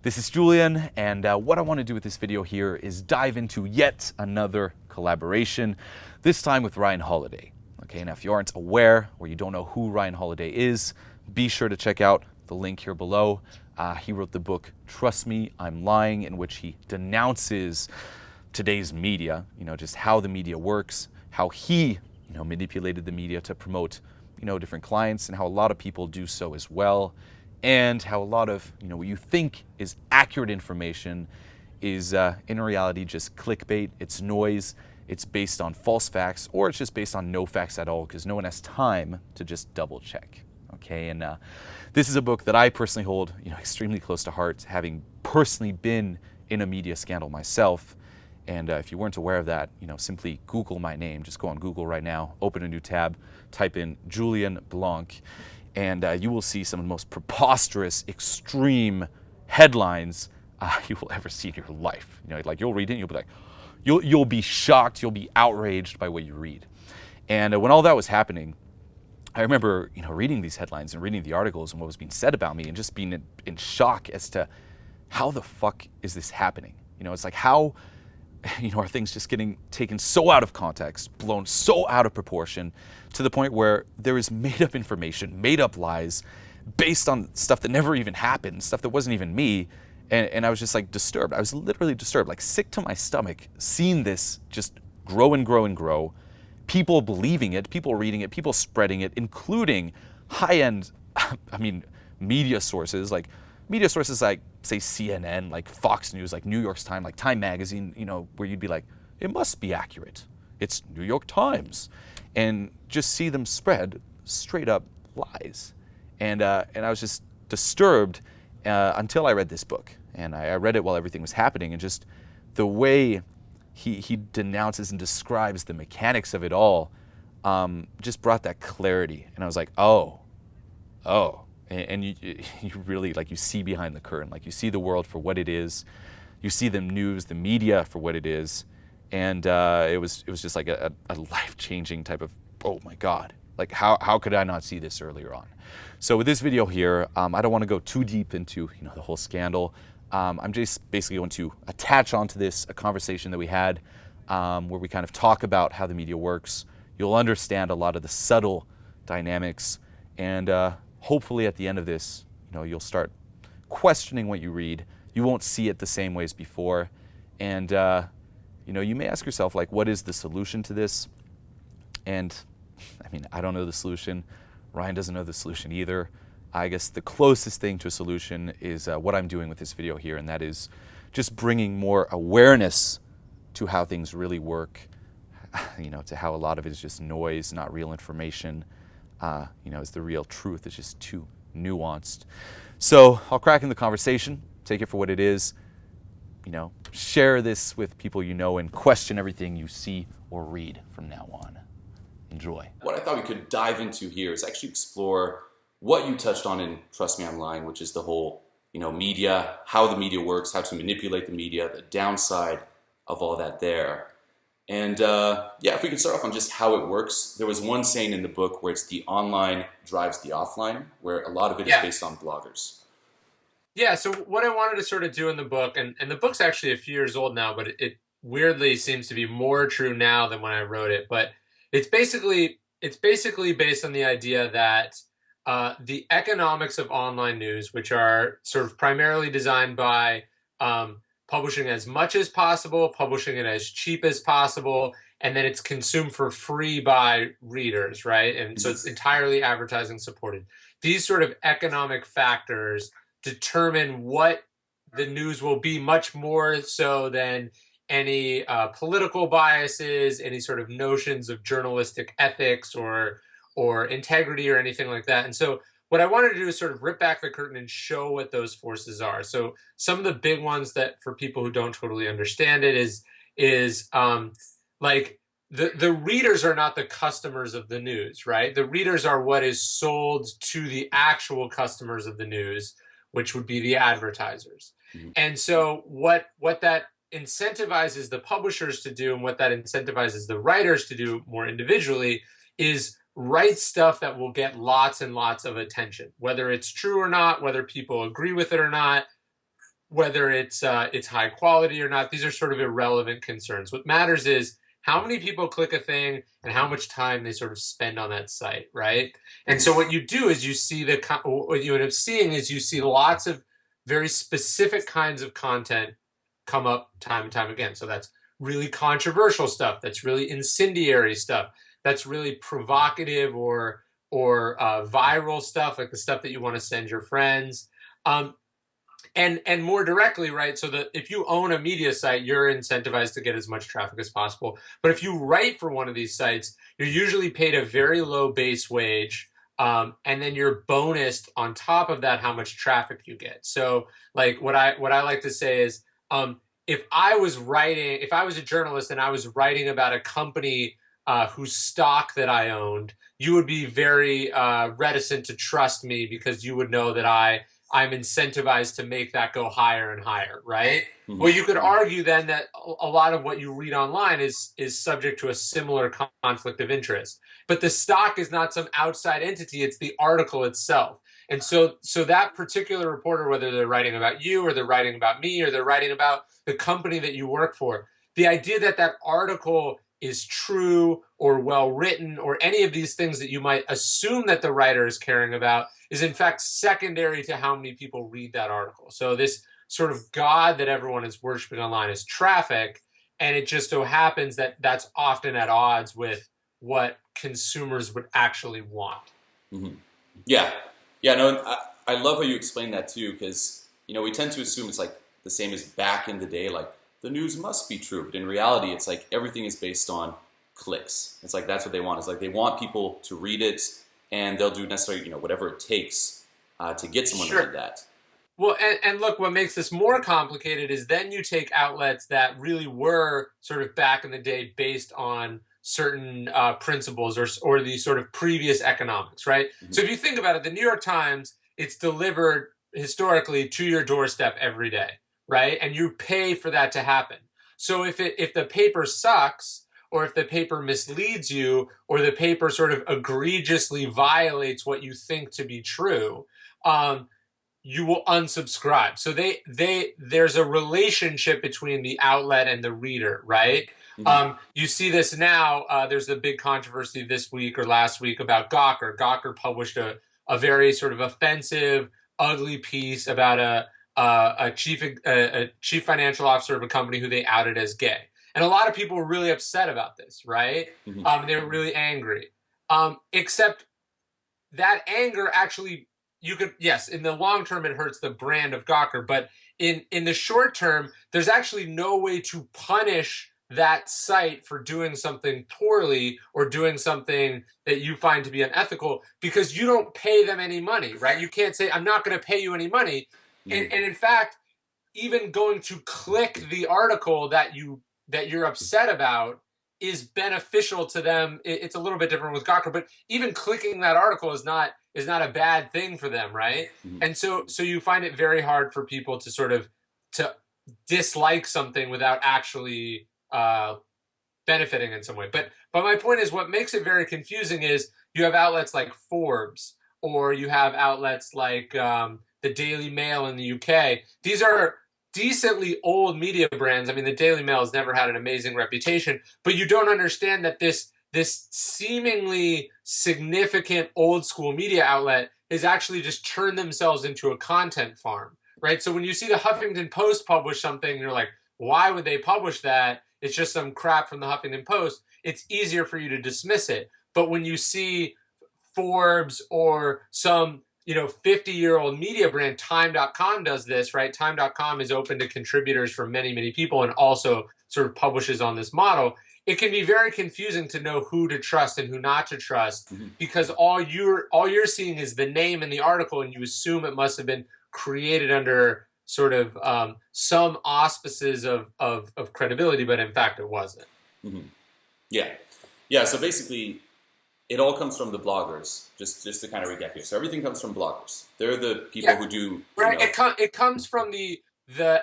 This is Julian, and what I want to do with this video here is dive into yet another collaboration, this time with Ryan Holiday. Okay, now if you aren't aware or you don't know who Ryan Holiday is, be sure to check out the link here below. He wrote the book, Trust Me, I'm Lying, in which he denounces today's media, just how the media works, how he, manipulated the media to promote, different clients, and how a lot of people do so as well. And how a lot of, what you think is accurate information is in reality just clickbait, it's noise, it's based on false facts, or it's just based on no facts at all because no one has time to just double check. Okay, and this is a book that I personally hold, extremely close to heart, having personally been in a media scandal myself. And if you weren't aware of that, simply Google my name. Just go on Google right now, open a new tab, type in Julien Blanc, and you will see some of the most preposterous, extreme headlines you will ever see in your life. Like you'll read it and you'll be like, you'll be shocked, you'll be outraged by what you read. And when all that was happening, I remember, reading these headlines and reading the articles and what was being said about me and just being in shock as to how the fuck is this happening? It's like how, are things just getting taken so out of context, blown so out of proportion to the point where there is made up information, made up lies based on stuff that never even happened, stuff that wasn't even me. And I was just like disturbed. I was literally disturbed, like sick to my stomach, seeing this just grow and grow and grow. People believing it, people reading it, people spreading it, including high-end, media sources like say CNN, like Fox News, like New York Times, like Time Magazine, where you'd be like, it must be accurate. It's New York Times. And just see them spread straight up lies. And I was just disturbed until I read this book. And I read it while everything was happening, and just the way he denounces and describes the mechanics of it all just brought that clarity. And I was like, oh. And you really, like, you see behind the curtain, like you see the world for what it is, you see the news, the media for what it is, and it was just like a life-changing type of, oh my God, like how could I not see this earlier on? So with this video here, I don't want to go too deep into the whole scandal. I'm just basically going to attach onto this a conversation that we had where we kind of talk about how the media works. You'll understand a lot of the subtle dynamics, and hopefully at the end of this, you'll start questioning what you read. You won't see it the same way as before. And, you may ask yourself, like, what is the solution to this? And, I don't know the solution. Ryan doesn't know the solution either. I guess the closest thing to a solution is what I'm doing with this video here, and that is just bringing more awareness to how things really work, to how a lot of it is just noise, not real information. Is the real truth. It's just too nuanced. So I'll crack in the conversation, take it for what it is, share this with people and question everything you see or read from now on. Enjoy. What I thought we could dive into here is actually explore what you touched on in Trust Me, I'm Lying, which is the whole, media, how the media works, how to manipulate the media, the downside of all that there. And if we could start off on just how it works. There was one saying in the book where it's the online drives the offline, where a lot of it is based on bloggers. Yeah, so what I wanted to sort of do in the book, and the book's actually a few years old now, but it weirdly seems to be more true now than when I wrote it. But it's basically based on the idea that the economics of online news, which are sort of primarily designed by publishing as much as possible, publishing it as cheap as possible, and then it's consumed for free by readers, right? And so it's entirely advertising supported. These sort of economic factors determine what the news will be, much more so than any political biases, any sort of notions of journalistic ethics or integrity or anything like that. And so what I wanted to do is sort of rip back the curtain and show what those forces are. So some of the big ones that, for people who don't totally understand it, is like the readers are not the customers of the news, right? The readers are what is sold to the actual customers of the news, which would be the advertisers. Mm-hmm. And so what that incentivizes the publishers to do, and what that incentivizes the writers to do more individually, is write stuff that will get lots and lots of attention, whether it's true or not, whether people agree with it or not. whether it's high quality or not. These are sort of irrelevant concerns. What matters is how many people click a thing and how much time they sort of spend on that site, right? And so what you do is what you end up seeing is you see lots of very specific kinds of content come up time and time again. So that's really controversial stuff. That's really incendiary stuff. That's really provocative or viral stuff, like the stuff that you want to send your friends. And more directly, right? So that if you own a media site, you're incentivized to get as much traffic as possible. But if you write for one of these sites, you're usually paid a very low base wage. And then you're bonused on top of that how much traffic you get. So like what I like to say is, if I was a journalist and I was writing about a company whose stock that I owned, you would be very reticent to trust me because you would know that I'm incentivized to make that go higher and higher, right? Mm-hmm. Well, you could argue then that a lot of what you read online is subject to a similar conflict of interest. But the stock is not some outside entity, it's the article itself. And so that particular reporter, whether they're writing about you or they're writing about me or they're writing about the company that you work for, the idea that that article is true or well written or any of these things that you might assume that the writer is caring about is in fact secondary to how many people read that article. So this sort of God that everyone is worshiping online is traffic, and it just so happens that that's often at odds with what consumers would actually want. Mm-hmm. Yeah. No, I love how you explain that too, because we tend to assume it's like the same as back in the day, like the news must be true, but in reality, it's like everything is based on clicks. It's like that's what they want. It's like they want people to read it, and they'll do necessarily whatever it takes to get someone to read that. Well, and look, what makes this more complicated is then you take outlets that really were sort of back in the day based on certain principles or the sort of previous economics, right? Mm-hmm. So if you think about it, the New York Times, it's delivered historically to your doorstep every day, right? And you pay for that to happen. So if the paper sucks, or if the paper misleads you, or the paper sort of egregiously violates what you think to be true, you will unsubscribe. So there's a relationship between the outlet and the reader, right? Mm-hmm. You see this now. There's a big controversy this week or last week about Gawker. Gawker published a very sort of offensive, ugly piece about a chief financial officer of a company who they outed as gay. And a lot of people were really upset about this, right? Mm-hmm. They were really angry. Except that anger actually, in the long term, it hurts the brand of Gawker. But in the short term, there's actually no way to punish that site for doing something poorly or doing something that you find to be unethical, because you don't pay them any money, right? You can't say, I'm not going to pay you any money. Mm-hmm. And in fact, even going to click the article that you're upset about is beneficial to them. It's a little bit different with Gawker, but even clicking that article is not a bad thing for them, right? Mm-hmm. And so you find it very hard for people to sort of to dislike something without actually benefiting in some way. But my point is, what makes it very confusing is you have outlets like Forbes, or you have outlets like the Daily Mail in the UK. These are decently old media brands. I mean, the Daily Mail has never had an amazing reputation, but you don't understand that this seemingly significant old school media outlet has actually just turned themselves into a content farm, right? So when you see the Huffington Post publish something, you're like, why would they publish that? It's just some crap from the Huffington Post. It's easier for you to dismiss it. But when you see Forbes or some 50-year-old media brand, Time.com does this, right? Time.com is open to contributors from many, many people and also sort of publishes on this model. It can be very confusing to know who to trust and who not to trust, mm-hmm. because all you're seeing is the name in the article, and you assume it must have been created under sort of some auspices of credibility, but in fact it wasn't. Mm-hmm. Yeah. So basically, it all comes from the bloggers. Just to kind of recap here. So everything comes from bloggers. They're the people who do right. It comes from the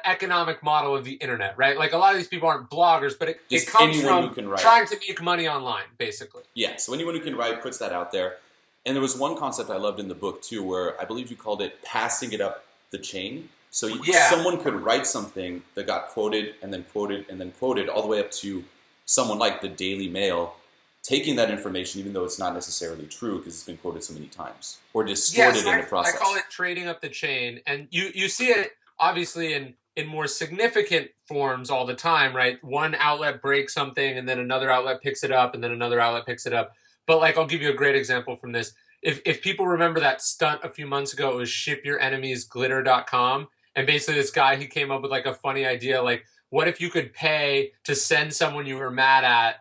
economic model of the internet, right? Like a lot of these people aren't bloggers, but it comes from trying to make money online, basically. Yeah. So anyone who can write puts that out there. And there was one concept I loved in the book too, where I believe you called it passing it up the chain. So Yeah. someone could write something that got quoted and then quoted and then quoted all the way up to someone like the Daily Mail taking that information, even though it's not necessarily true because it's been quoted so many times, or distorted in the process. I call it trading up the chain, and you see it obviously in more significant forms all the time, right? One outlet breaks something, and then another outlet picks it up, and then another outlet picks it up. But like, I'll give you a great example from this. If people remember that stunt a few months ago, it was shipyourenemiesglitter.com, and basically this guy, he came up with like a funny idea, like, what if you could pay to send someone you were mad at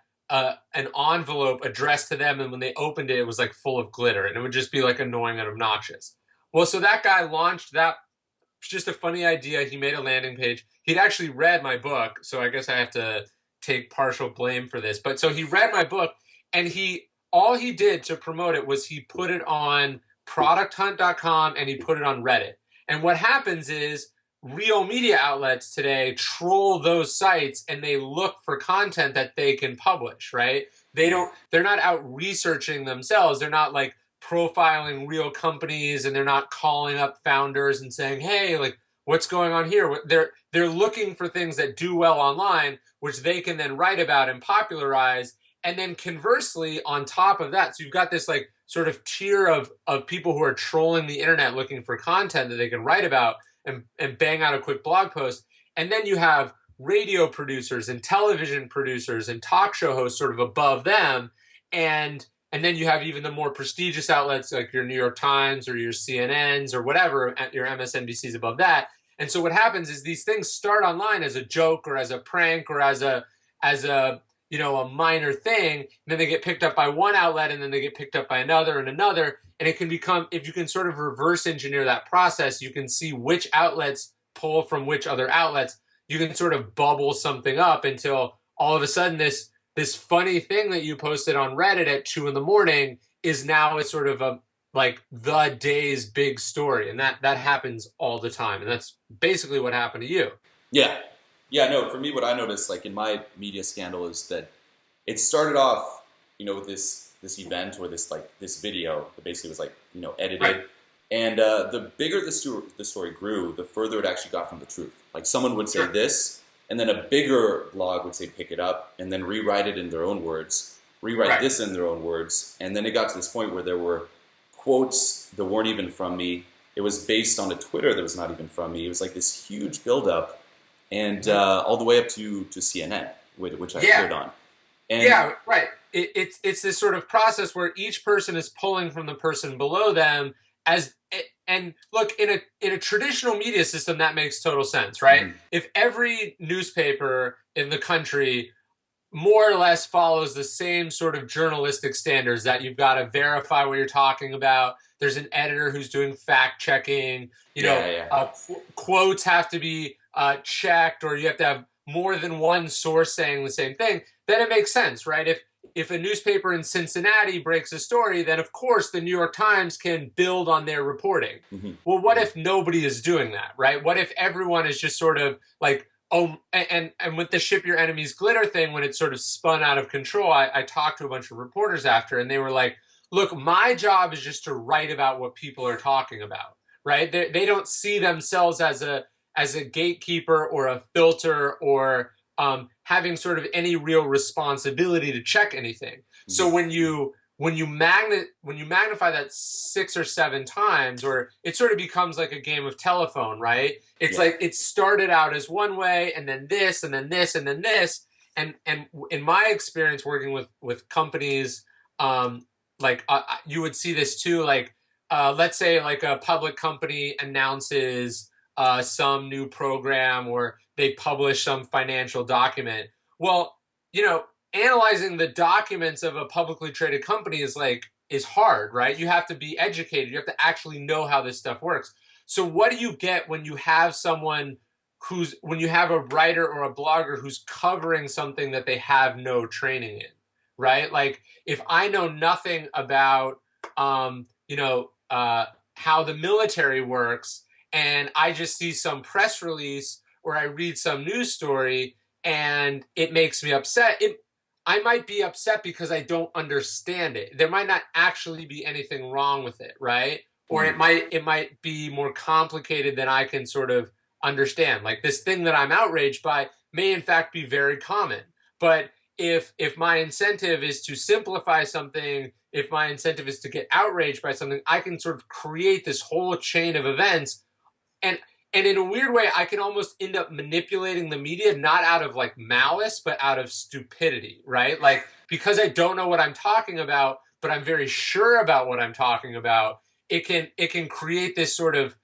an envelope addressed to them, and when they opened it, it was like full of glitter, and it would just be like annoying and obnoxious. Well, so that guy launched that. It's just a funny idea. He made a landing page. He'd actually read my book, so I guess I have to take partial blame for this. But so he read my book, and all he did to promote it was he put it on producthunt.com and he put it on Reddit. And what happens is real media outlets today troll those sites and they look for content that they can publish, right? They're not out researching themselves. They're not like profiling real companies, and they're not calling up founders and saying, hey, like, what's going on here? They're looking for things that do well online, which they can then write about and popularize. And then conversely, on top of that, so you've got this like sort of tier of people who are trolling the internet looking for content that they can write about and bang out a quick blog post. And then you have radio producers and television producers and talk show hosts sort of above them. And then you have even the more prestigious outlets like your New York Times or your CNNs or whatever, your MSNBCs above that. And so what happens is these things start online as a joke or as a prank or as a a minor thing, and then they get picked up by one outlet, and then they get picked up by another and another. And it can become, if you can sort of reverse engineer that process, you can see which outlets pull from which other outlets. You can sort of bubble something up until all of a sudden this funny thing that you posted on Reddit at 2 a.m. is now a sort of like the day's big story. And that happens all the time. And that's basically what happened to you. Yeah. Yeah, no, for me, what I noticed, like in my media scandal, is that it started off, with this event or this video that basically was edited. Right. And the bigger the story grew, the further it actually got from the truth. Like someone would say this, and then a bigger blog would say pick it up, and then rewrite it in their own words, rewrite this in their own words. And then it got to this point where there were quotes that weren't even from me. It was based on a Twitter that was not even from me. It was like this huge buildup. And all the way up to CNN, which I appeared on. And yeah, right. It's this sort of process where each person is pulling from the person below them. And look, in a traditional media system, that makes total sense, right? Mm-hmm. If every newspaper in the country more or less follows the same sort of journalistic standards, that you've got to verify what you're talking about. There's an editor who's doing fact checking. Quotes have to be checked, or you have to have more than one source saying the same thing. Then it makes sense, right? If a newspaper in Cincinnati breaks a story, then of course the New York Times can build on their reporting. Mm-hmm. Well, what if nobody is doing that, right? What if everyone is just sort of like, and with the ship your enemies glitter thing, when it sort of spun out of control, I talked to a bunch of reporters after, and they were like, look, my job is just to write about what people are talking about, right? They don't see themselves as a gatekeeper or a filter or having sort of any real responsibility to check anything. Mm-hmm. So when you magnify that 6 or 7 times, or it sort of becomes like a game of telephone, right? It's like it started out as one way, and then this, and then this, and then this. And in my experience working with companies, you would see this too. Like let's say like a public company announces some new program, or they publish some financial document. Well, analyzing the documents of a publicly traded company is hard, right? You have to be educated. You have to actually know how this stuff works. So what do you get when you have when you have a writer or a blogger who's covering something that they have no training in, right? Like if I know nothing about, how the military works, and I just see some press release or I read some news story and it makes me upset, I might be upset because I don't understand it. There might not actually be anything wrong with it, right? Or it might be more complicated than I can sort of understand. Like, this thing that I'm outraged by may in fact be very common. But if my incentive is to simplify something, if my incentive is to get outraged by something, I can sort of create this whole chain of events. And in a weird way, I can almost end up manipulating the media, not out of like malice, but out of stupidity, right? Like, because I don't know what I'm talking about, but I'm very sure about what I'm talking about, it can create this sort of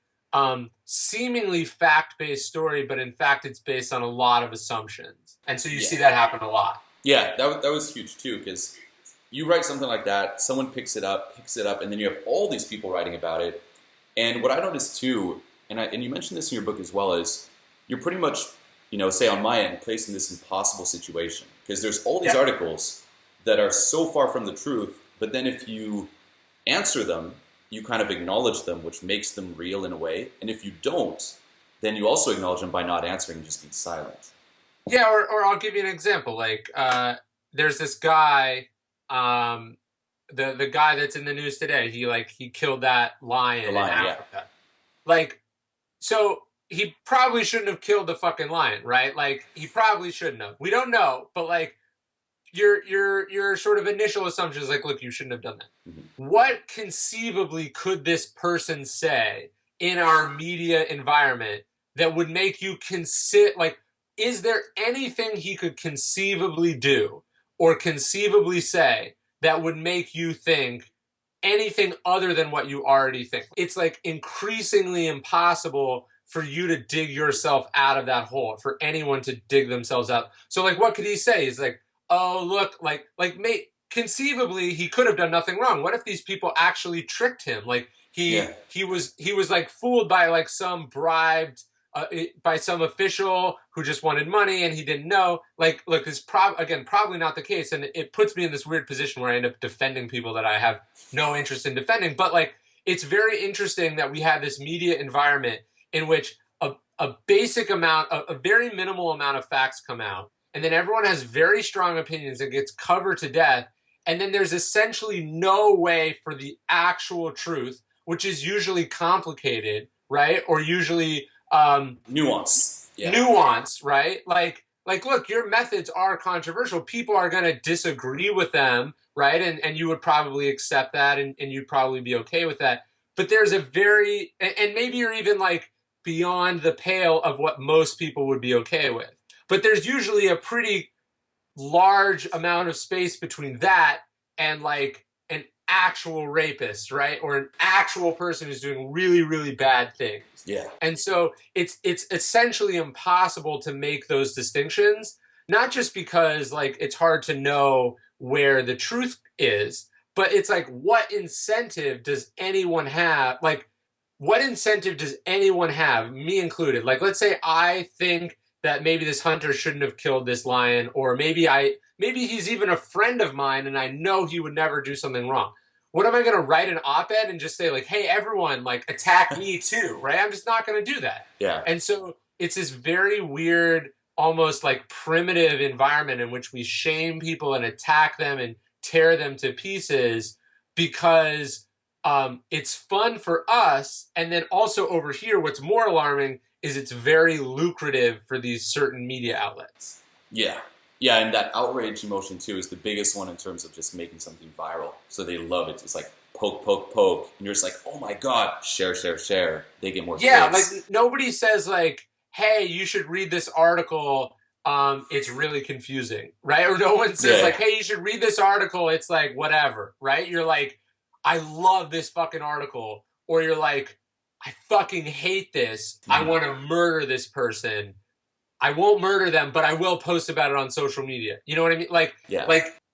seemingly fact-based story, but in fact it's based on a lot of assumptions. And so you see that happen a lot. Yeah, that was huge too, because you write something like that, someone picks it up, and then you have all these people writing about it. And what I noticed too, and you mentioned this in your book as well, is you're pretty much, say on my end, placed in this impossible situation. Because there's all these articles that are so far from the truth, but then if you answer them, you kind of acknowledge them, which makes them real in a way. And if you don't, then you also acknowledge them by not answering and just being silent. Yeah, or I'll give you an example. Like, there's this guy, the guy that's in the news today. He killed that lion in Africa. Yeah. Like, so he probably shouldn't have killed the fucking lion, right? Like, he probably shouldn't have. We don't know, but like, your sort of initial assumption is like, look, you shouldn't have done that. Mm-hmm. What conceivably could this person say in our media environment that would make you consider, like, is there anything he could conceivably do or conceivably say that would make you think anything other than what you already think? It's like increasingly impossible for you to dig yourself out of that hole, for anyone to dig themselves out. So like, what could he say? He's like, oh, look, conceivably he could have done nothing wrong. What if these people actually tricked him? Like he was like fooled by like some bribed, by some official who just wanted money and he didn't know. Like, look, it's probably not the case. And it puts me in this weird position where I end up defending people that I have no interest in defending. But like, it's very interesting that we have this media environment in which a basic amount, a very minimal amount of facts come out. And then everyone has very strong opinions and gets covered to death. And then there's essentially no way for the actual truth, which is usually complicated, right? Or usually nuance, right? Like, look, your methods are controversial. People are going to disagree with them, right? And you would probably accept that, and you'd probably be okay with that. But there's and maybe you're even like beyond the pale of what most people would be okay with. But there's usually a pretty large amount of space between that and like an actual rapist, right? Or an actual person who's doing really, really bad things. Yeah. And so it's essentially impossible to make those distinctions, not just because like it's hard to know where the truth is, but it's like, what incentive does anyone have? Like, what incentive does anyone have, me included? Like, let's say I think that maybe this hunter shouldn't have killed this lion, or maybe he's even a friend of mine and I know he would never do something wrong. What am I going to write an op-ed and just say like, hey, everyone, like, attack me too, right? I'm just not going to do that. Yeah. And so it's this very weird, almost like primitive environment in which we shame people and attack them and tear them to pieces because it's fun for us. And then also over here, what's more alarming is it's very lucrative for these certain media outlets. Yeah. Yeah, and that outrage emotion, too, is the biggest one in terms of just making something viral. So they love it. It's like poke, poke, poke. And you're just like, oh, my God, share, share, share. They get more clicks. Like nobody says, like, hey, you should read this article. It's really confusing, right? Or no one says, like, hey, you should read this article. It's like, whatever, right? You're like, I love this fucking article. Or you're like, I fucking hate this. I want to murder this person. I won't murder them, but I will post about it on social media. You know what I mean? Like,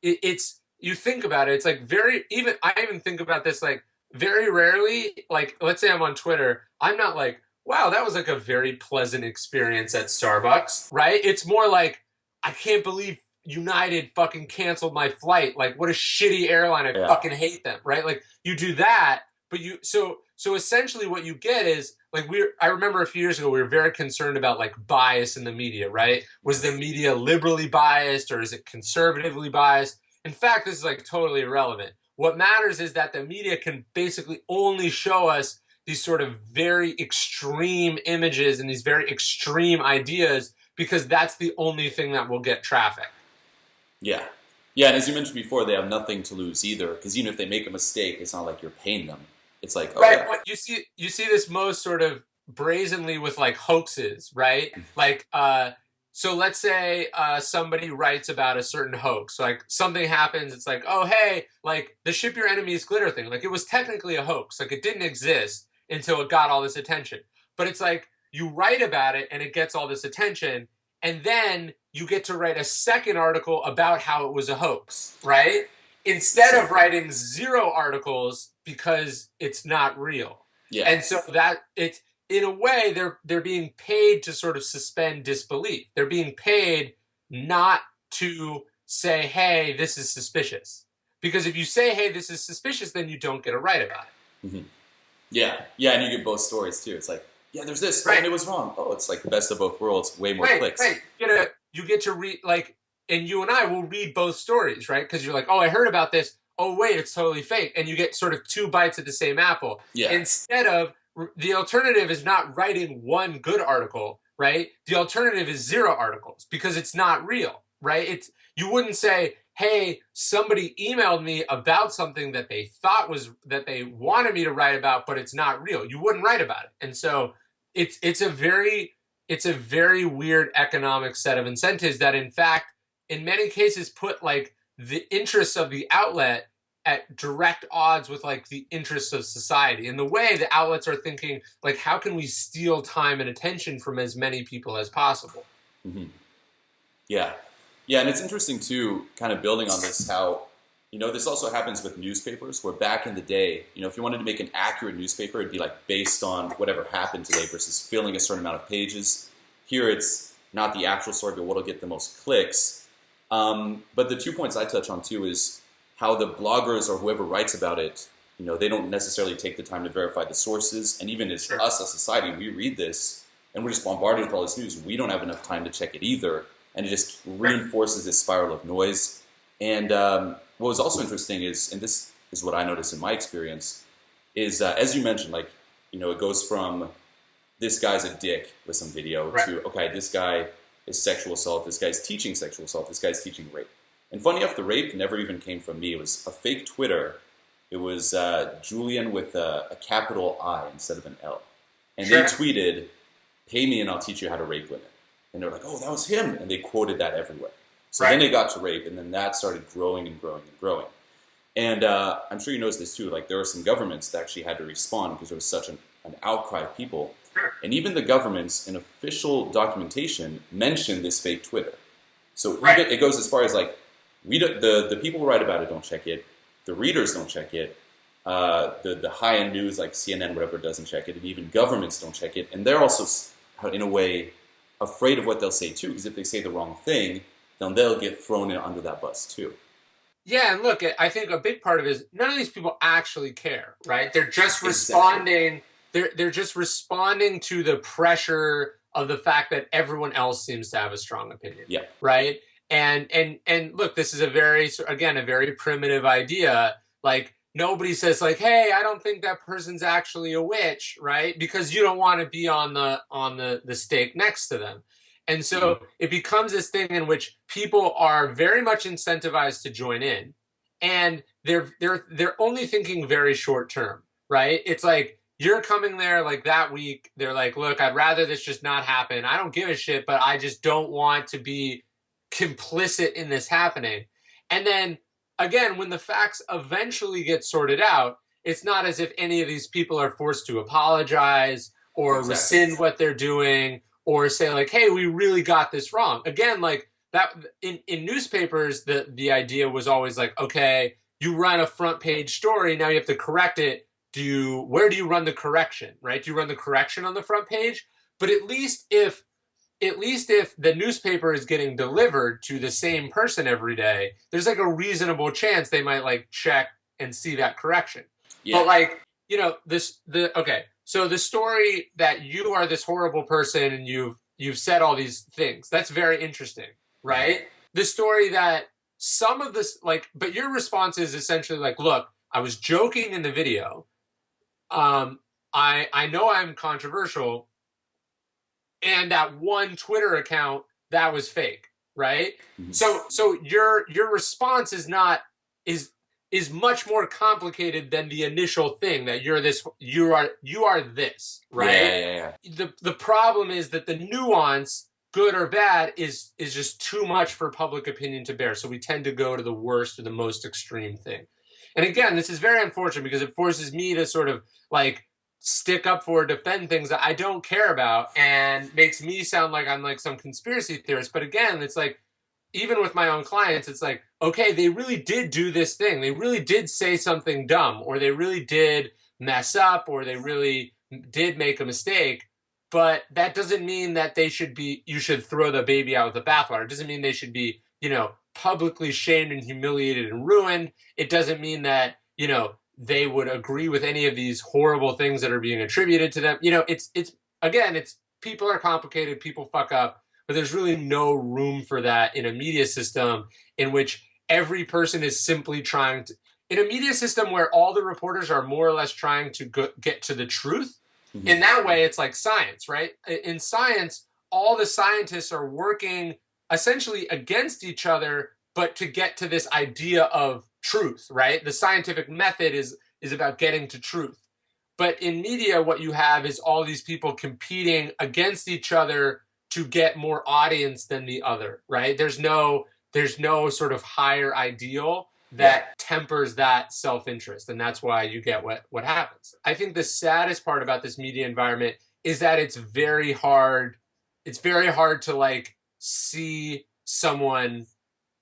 it's, you think about it, it's like I even think about this, like, very rarely, like, let's say I'm on Twitter, I'm not like, wow, that was like a very pleasant experience at Starbucks, right? It's more like, I can't believe United fucking canceled my flight. Like, what a shitty airline. I fucking hate them, right? Like, you do that, but so essentially what you get is, like, I remember a few years ago, we were very concerned about, like, bias in the media, right? Was the media liberally biased or is it conservatively biased? In fact, this is, like, totally irrelevant. What matters is that the media can basically only show us these sort of very extreme images and these very extreme ideas because that's the only thing that will get traffic. Yeah. Yeah, and as you mentioned before, they have nothing to lose either, because even if they make a mistake, it's not like you're paying them. It's like, oh, right, yeah. but you see this most sort of brazenly with like hoaxes, right? Like, so let's say somebody writes about a certain hoax. Like something happens, it's like, oh hey, like the ship your enemies glitter thing. Like it was technically a hoax. Like it didn't exist until it got all this attention. But it's like you write about it and it gets all this attention, and then you get to write a second article about how it was a hoax, right? Instead of writing 0 articles because it's not real. Yeah. And so that it's, in a way, they're being paid to sort of suspend disbelief. They're being paid not to say, hey, this is suspicious. Because if you say, hey, this is suspicious, then you don't get to write about it. Mm-hmm. Yeah. Yeah, and you get both stories too. It's like, yeah, there's this, right. And it was wrong. Oh, it's like the best of both worlds, way more clicks. Right. You get to read, like, and you and I will read both stories, right? Because you're like, oh, I heard about this. Oh, wait, it's totally fake. And you get sort of 2 bites at the same apple. Yeah. Instead of, the alternative is not writing 1 good article, right? The alternative is 0 articles because it's not real, right? You wouldn't say, hey, somebody emailed me about something that they thought was, that they wanted me to write about, but it's not real. You wouldn't write about it. And so it's a very weird economic set of incentives that, in fact, in many cases put like the interests of the outlet at direct odds with like the interests of society. In the way the outlets are thinking, like, how can we steal time and attention from as many people as possible? Mm-hmm. Yeah. Yeah, and it's interesting too, kind of building on this, how, this also happens with newspapers, where back in the day, if you wanted to make an accurate newspaper, it'd be like based on whatever happened today versus filling a certain amount of pages. Here it's not the actual story, but what'll get the most clicks. But the 2 points I touch on too is how the bloggers or whoever writes about it, they don't necessarily take the time to verify the sources. And even as us, as society, we read this and we're just bombarded with all this news. We don't have enough time to check it either. And it just reinforces this spiral of noise. And what was also interesting is, and this is what I noticed in my experience, is as you mentioned, like, it goes from this guy's a dick with some video to, okay, this guy is sexual assault, this guy's teaching sexual assault, this guy's teaching rape. And funny enough, the rape never even came from me. It was a fake Twitter. It was Julien with a capital I instead of an L. And they tweeted, pay me and I'll teach you how to rape women. And they were like, oh, that was him. And they quoted that everywhere. So then they got to rape, and then that started growing and growing and growing. And I'm sure you noticed this too. Like, there were some governments that actually had to respond because there was such an outcry of people. And even the governments in official documentation mentioned this fake Twitter. So even, it goes as far as like, the people who write about it don't check it. The readers don't check it. The high-end news like CNN, whatever, doesn't check it. And even governments don't check it. And they're also, in a way, afraid of what they'll say too. Because if they say the wrong thing, then they'll get thrown in under that bus too. Yeah, and look, I think a big part of it is none of these people actually care, right? They're just responding. They're just responding to the pressure of the fact that everyone else seems to have a strong opinion. Yeah. Right. And look, this is a very primitive idea. Like, nobody says like, hey, I don't think that person's actually a witch, right? Because you don't want to be on the stake next to them. And so it becomes this thing in which people are very much incentivized to join in, and they're only thinking very short term, right? It's like, you're coming there like that week, they're like, look, I'd rather this just not happen. I don't give a shit, but I just don't want to be complicit in this happening. And then again, when the facts eventually get sorted out, it's not as if any of these people are forced to apologize or rescind what they're doing, or say like, hey, we really got this wrong. Again, like that in newspapers, the idea was always like, okay, you run a front page story, now you have to correct it. Where do you run the correction, right? Do you run the correction on the front page? But at least if the newspaper is getting delivered to the same person every day, there's like a reasonable chance they might like check and see that correction. Yeah. But like, so the story that you are this horrible person and you've said all these things, that's very interesting, right? The story that some of this, like, but your response is essentially like, look, I was joking in the video. I know I'm controversial, and that one Twitter account that was fake, right? Mhm. So your response is not is much more complicated than the initial thing that you are this, right? The problem is that the nuance, good or bad, is just too much for public opinion to bear. So we tend to go to the worst or the most extreme thing. And again, this is very unfortunate because it forces me to sort of like stick up for or defend things that I don't care about, and makes me sound like I'm like some conspiracy theorist. But again, it's like, even with my own clients, it's like, okay, they really did do this thing. They really did say something dumb, or they really did mess up, or they really did make a mistake. But that doesn't mean that you should throw the baby out with the bathwater. It doesn't mean they should be, publicly shamed and humiliated and ruined. It doesn't mean that, they would agree with any of these horrible things that are being attributed to them. It's people are complicated, people fuck up, but there's really no room for that in a media system in which every person is simply trying to, in a media system where all the reporters are more or less trying to get to the truth. Mm-hmm. In that way, it's like science, right? In science, all the scientists are working essentially against each other, but to get to this idea of truth, right? The scientific method is about getting to truth. But in media, what you have is all these people competing against each other to get more audience than the other, right? There's no sort of higher ideal that tempers that self-interest, and that's why you get what happens. I think the saddest part about this media environment is that it's very hard to like see someone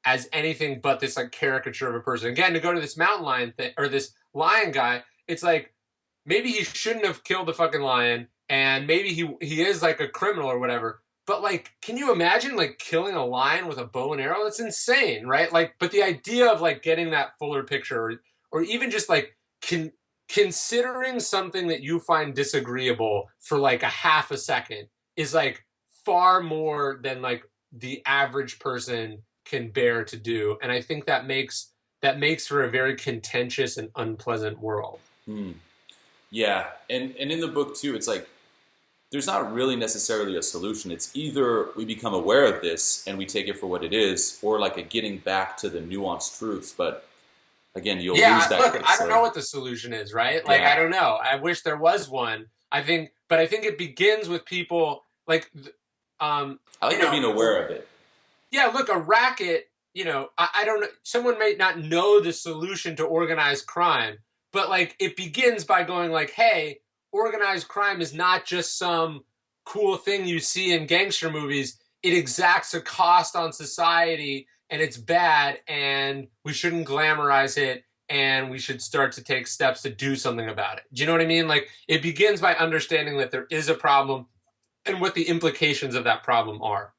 as anything but this like caricature of a person. Again, to go to this mountain lion thing, or this lion guy, it's like, maybe he shouldn't have killed the fucking lion, and maybe he is like a criminal or whatever. But like, can you imagine like killing a lion with a bow and arrow? That's insane, right? Like, but the idea of like getting that fuller picture, or even just like considering something that you find disagreeable for like a half a second is like far more than like the average person can bear to do. And I think that makes for a very contentious and unpleasant world. Yeah, and in the book too, it's like there's not really necessarily a solution. It's either we become aware of this and we take it for what it is, or like a getting back to the nuanced truths. But again, you'll lose that. Look, I don't know what the solution is, right? Like, I don't know. I wish there was one. I think it begins with people like, I like being aware of it. Yeah, look, a racket. I don't know. Someone may not know the solution to organized crime, but like it begins by going like, hey, organized crime is not just some cool thing you see in gangster movies. It exacts a cost on society, and it's bad, and we shouldn't glamorize it, and we should start to take steps to do something about it. Do you know what I mean? Like, it begins by understanding that there is a problem and what the implications of that problem are.